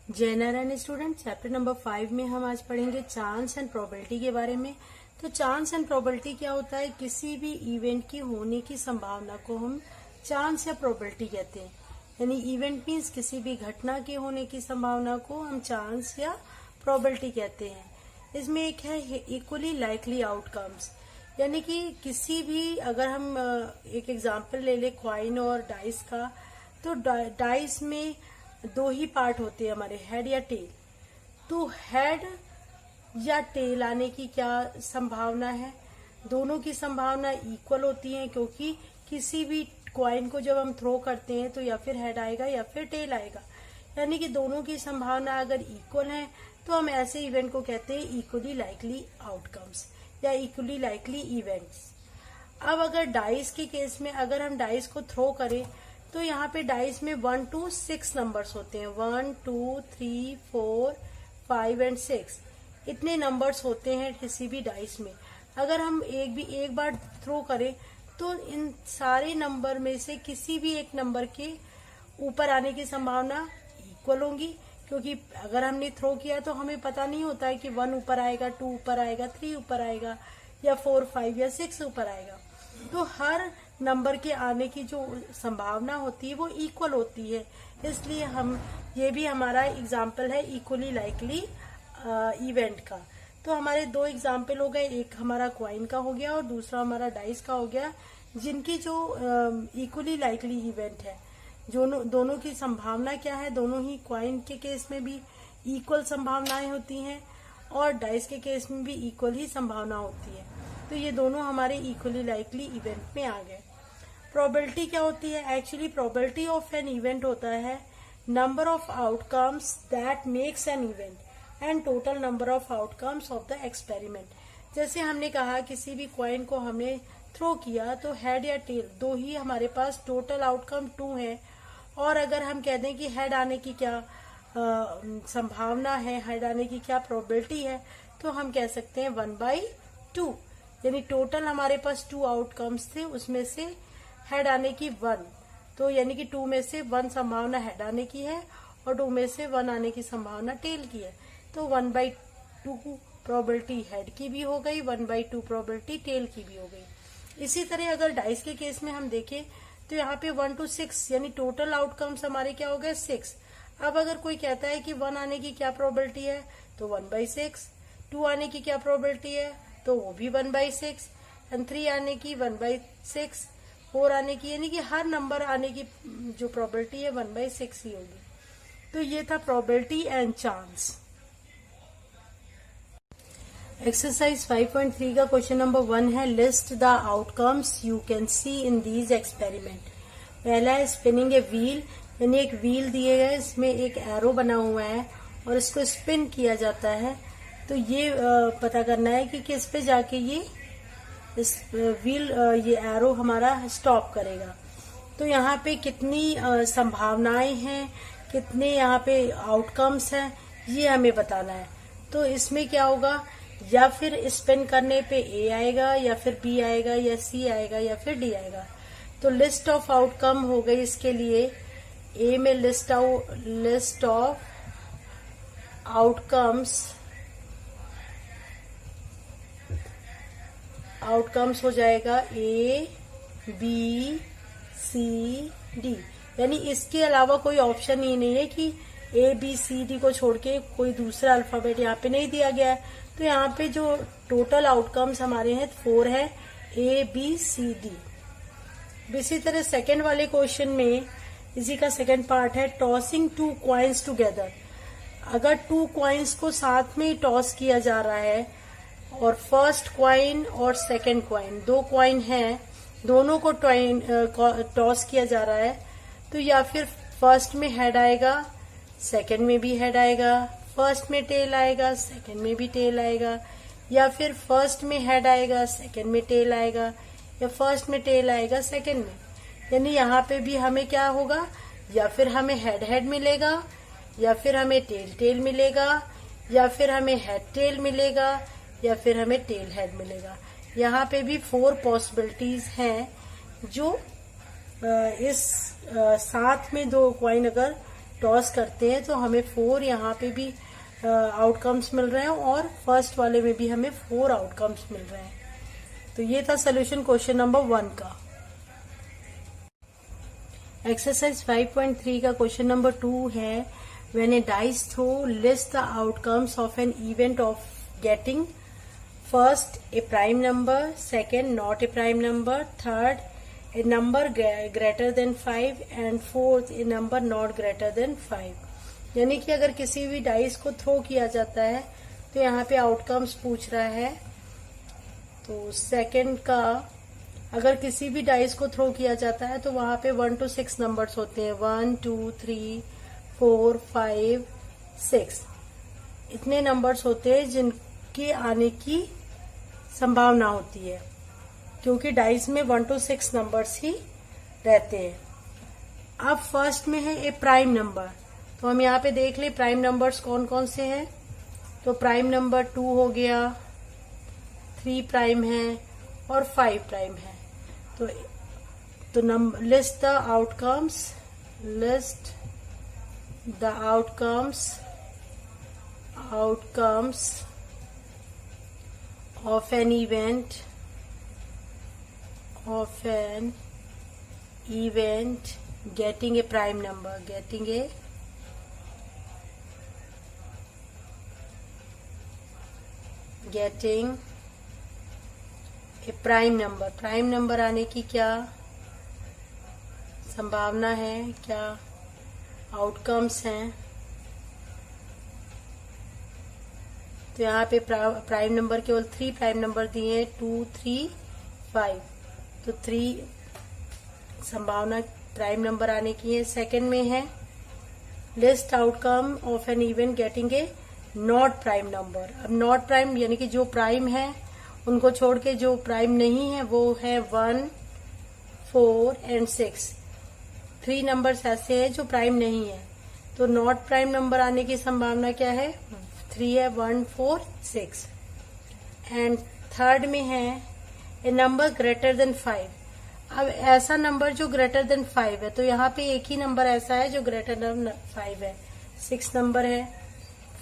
जय Narayan student, chapter number 5 में हम आज पढ़ेंगे चांस एंड प्रोबेबिलिटी के बारे में। तो चांस एंड प्रोबेबिलिटी क्या होता है? किसी भी इवेंट की होने की संभावना को हम चांस या प्रोबेबिलिटी कहते हैं। यानी इवेंट मीन्स किसी भी घटना के होने की संभावना को हम चांस या प्रोबेबिलिटी कहते हैं। इसमें एक है इक्वली लाइकली आउटकम्स, यानी कि किसी भी, अगर हम एक एग्जांपल ले ले क्वाइन और डाइस का, तो डाइस में दो ही पार्ट होते हैं हमारे, हेड या टेल। तो हेड या टेल आने की क्या संभावना है? दोनों की संभावना इक्वल होती है, क्योंकि किसी भी कॉइन को जब हम थ्रो करते हैं तो या फिर हेड आएगा या फिर टेल आएगा। यानी कि दोनों की संभावना अगर इक्वल है तो हम ऐसे इवेंट को कहते हैं इक्वली लाइकली आउटकम्स या इक्वली लाइकली इवेंट्स। अब अगर डाइस के केस में, अगर हम डाइस को थ्रो करें तो यहाँ पे डाइस में 1 to 6 नंबर्स होते हैं। 1 2 3 4 5 एंड 6 इतने नंबर्स होते हैं किसी भी डाइस में। अगर हम एक बार थ्रो करें तो इन सारे नंबर में से किसी भी एक नंबर के ऊपर आने की संभावना इक्वल होगी, क्योंकि अगर हमने थ्रो किया तो हमें पता नहीं होता है कि 1 ऊपर आएगा, 2 ऊपर आएगा, 3 ऊपर आएगा या 4 5 या 6 ऊपर आएगा। तो हर नंबर के आने की जो संभावना होती है वो इक्वल होती है। इसलिए हम, ये भी हमारा एग्जाम्पल है इक्वली लाइकली इवेंट का। तो हमारे दो एग्जाम्पल हो गए, एक हमारा क्वाइन का हो गया और दूसरा हमारा डाइस का हो गया, जिनकी जो इक्वली लाइकली इवेंट है, दोनों की संभावना क्या है? दोनों ही क्वाइन के केस में भी इक्वल संभावनाएं होती हैं और डाइस के केस में भी इक्वल ही संभावना होती है। तो ये दोनों हमारे इक्वली लाइकली इवेंट में आ गए। प्रोबेबिलिटी क्या होती है? Actually probability of an event होता है number of outcomes that makes an event and total number of outcomes of the experiment. जैसे हमने कहा किसी भी कॉइन को हमने थ्रो किया तो हेड या टेल दो ही हमारे पास, टोटल आउटकम 2 है। और अगर हम कह दें कि हेड आने की क्या संभावना है, हेड आने की क्या प्रोबेबिलिटी है, तो हम कह सकते हैं 1/2। यानी टोटल हमारे पास 2 आउटकम्स थे, उसमें से हेड आने की 1, तो यानी कि 2 में से 1 संभावना हेड आने की है और 2 में से 1 आने की संभावना टेल की है। तो 1/2 प्रोबेबिलिटी हेड की भी हो गई, 1/2 प्रोबेबिलिटी टेल की भी हो गई। इसी तरह अगर डाइस के केस में हम देखें तो यहाँ पे 1 to 6 यानी टोटल आउटकम्स हमारे क्या हो गए? 6। अब अगर कोई कहता है कि 1 आने की क्या प्रोबेबिलिटी है, तो 1/6। 2 आने की क्या प्रोबेबिलिटी है, तो वो भी 1/6, एंड 3 आने की 1/6, 4 आने की, यानी कि हर नंबर आने की जो प्रोबेबिलिटी है 1/6 ही होगी। तो ये था प्रोबेबिलिटी एंड चांस। एक्सरसाइज 5.3 का क्वेश्चन नंबर 1 है, list the outcomes you can see in these experiment. पहला है स्पिनिंग ए व्हील, यानी एक व्हील दिए गए, इसमें एक एरो बना हुआ है और इसको स्पिन किया जाता है। तो ये पता करना है कि किस पे जाके ये इस व्हील, ये एरो हमारा स्टॉप करेगा। तो यहाँ पे कितनी संभावनाएं हैं, कितने यहाँ पे आउटकम्स हैं, ये हमें बताना है। तो इसमें क्या होगा, या फिर स्पिन करने पे ए आएगा या फिर बी आएगा या सी आएगा या फिर डी आएगा। तो लिस्ट ऑफ आउटकम हो गई इसके लिए, ए में लिस्ट ऑफ आउटकम्स हो जाएगा ए बी सी डी। यानी इसके अलावा कोई ऑप्शन ही नहीं है कि ए बी सी डी को छोड़ के कोई दूसरा अल्फाबेट यहाँ पे नहीं दिया गया है। तो यहाँ पे जो टोटल आउटकम्स हमारे हैं 4 है, ए बी सी डी। इसी तरह सेकंड वाले क्वेश्चन में, इसी का सेकंड पार्ट है टॉसिंग 2 कॉइन्स टुगेदर। अगर 2 कॉइन्स को साथ में टॉस किया जा रहा है और फर्स्ट क्वाइन और सेकंड क्वाइन, 2 क्वाइन हैं, दोनों को टॉस किया जा रहा है, तो या फिर फर्स्ट में हेड आएगा, सेकंड में भी हेड आएगा, फर्स्ट में टेल आएगा, सेकंड में भी टेल आएगा, या फिर फर्स्ट में हेड आएगा, सेकंड में टेल आएगा, या फर्स्ट में टेल आएगा, सेकंड में। यानी यहाँ पे भी हमें क्या होगा, या फिर हमें हेड हेड मिलेगा, या फिर हमें टेल टेल मिलेगा, या फिर हमें हेड टेल मिलेगा, या फिर हमें टेल हेड मिलेगा। यहाँ पे भी 4 पॉसिबिलिटीज हैं जो इस साथ में 2 क्वाइन अगर टॉस करते हैं तो हमें 4 यहाँ पे भी आउटकम्स मिल रहे हैं और फर्स्ट वाले में भी हमें 4 आउटकम्स मिल रहे हैं। तो ये था सोल्यूशन क्वेश्चन नंबर 1 का। एक्सरसाइज 5.3 का क्वेश्चन नंबर 2 है, when a dice throw list the outcomes of an event of getting first a prime number, second not a prime number, third a number greater than 5 and fourth a number not greater than 5। यानी कि अगर किसी भी dice को throw किया जाता है तो यहाँ पे आउटकम्स पूछ रहा है। तो सेकंड का, अगर किसी भी डाइस को थ्रो किया जाता है तो वहां पे 1 to 6 नंबर्स होते हैं, 1 2 3 4 5 6 इतने नंबर्स होते हैं जिनके आने की संभावना होती है, क्योंकि डाइस में 1 to 6 नंबर्स ही रहते हैं। अब फर्स्ट में है ए प्राइम नंबर, तो हम यहाँ पे देख ले प्राइम नंबर्स कौन कौन से हैं। तो प्राइम नंबर 2 हो गया, 3 प्राइम है और 5 प्राइम है। तो list the outcomes of an event getting a prime number, getting a prime number आने की क्या संभावना है, क्या आउटकम्स हैं। तो यहाँ पे प्राइम नंबर केवल 3 प्राइम नंबर दिए हैं, 2 3 5। तो 3 संभावना प्राइम नंबर आने की है। सेकंड में है list outcome of an event getting a not prime number. अब नॉट प्राइम यानी कि जो प्राइम है उनको छोड़ के जो प्राइम नहीं है वो है 1 4 एंड 6। 3 नंबर्स ऐसे हैं जो प्राइम नहीं है। तो नॉट प्राइम नंबर आने की संभावना क्या है, 3 है, 1 4 6। एंड थर्ड में है ए नंबर ग्रेटर देन 5। अब ऐसा नंबर जो ग्रेटर देन 5 है, तो यहाँ पे एक ही नंबर ऐसा है जो ग्रेटर देन 5 है, 6 नंबर है।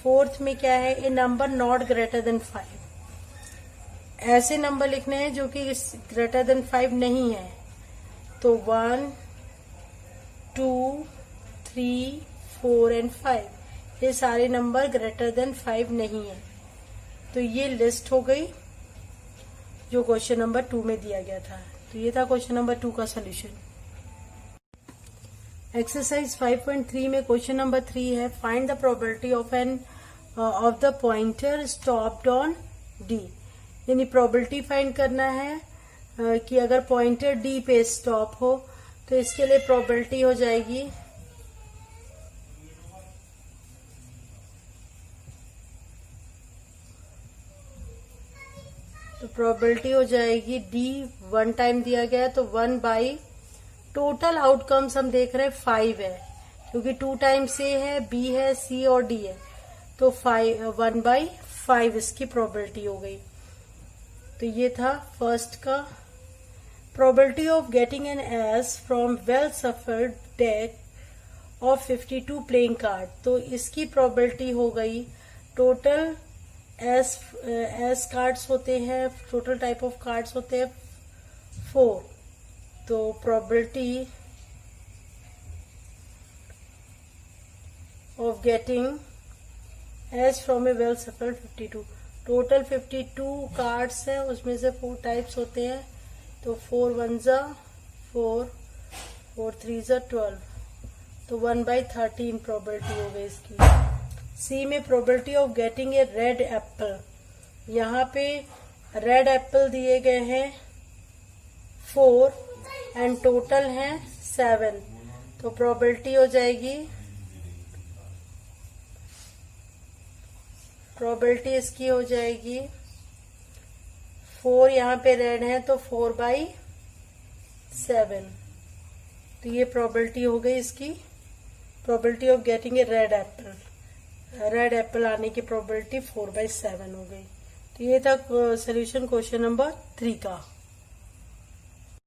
फोर्थ में क्या है, ए नंबर नॉट ग्रेटर देन 5। ऐसे नंबर लिखने हैं जो कि ग्रेटर देन 5 नहीं है। तो 1 2 3 4 एंड 5 ये सारे नंबर ग्रेटर देन 5 नहीं है। तो ये लिस्ट हो गई जो क्वेश्चन नंबर 2 में दिया गया था। तो ये था क्वेश्चन नंबर 2 का सोल्यूशन। एक्सरसाइज 5.3 में क्वेश्चन नंबर 3 है, find the probability of the pointer stopped on D. यानी प्रोबेबिलिटी फाइंड करना है कि अगर पॉइंटर डी पे स्टॉप हो तो इसके लिए प्रोबेबिलिटी हो जाएगी डी 1 टाइम दिया गया है तो 1 बाई टोटल आउटकम्स हम देख रहे हैं 5 है, क्योंकि 2 टाइम्स ए है, बी है, सी और डी है। तो 1 बाई 5 इसकी प्रोबेबिलिटी हो गई। तो ये था फर्स्ट का। Probability of getting an S from well shuffled deck of 52 playing card. तो इसकी प्रोबेबिलिटी हो गई, टोटल एस कार्ड्स होते हैं, टोटल टाइप ऑफ कार्ड्स होते हैं 4। तो probability of getting S from A well shuffled 52, total 52 cards है, उसमें से 4 टाइप्स होते हैं। तो 4 1 4 4 3 12, तो 1 बाई 13 प्रोबेबिलिटी हो गई इसकी। सी में probability of getting a red Apple, यहाँ पे रेड एप्पल दिए गए हैं 4 एंड टोटल है 7। तो प्रोबेबिलिटी हो जाएगी, प्रोबेबिलिटी इसकी हो जाएगी 4, यहाँ पे रेड है तो 4 बाई 7। तो ये प्रोबेबिलिटी हो गई इसकी, probability of getting a red Apple. Red Apple आने की प्रोबेबिलिटी 4 बाई 7 हो गई। तो ये था सोल्यूशन क्वेश्चन नंबर 3 का।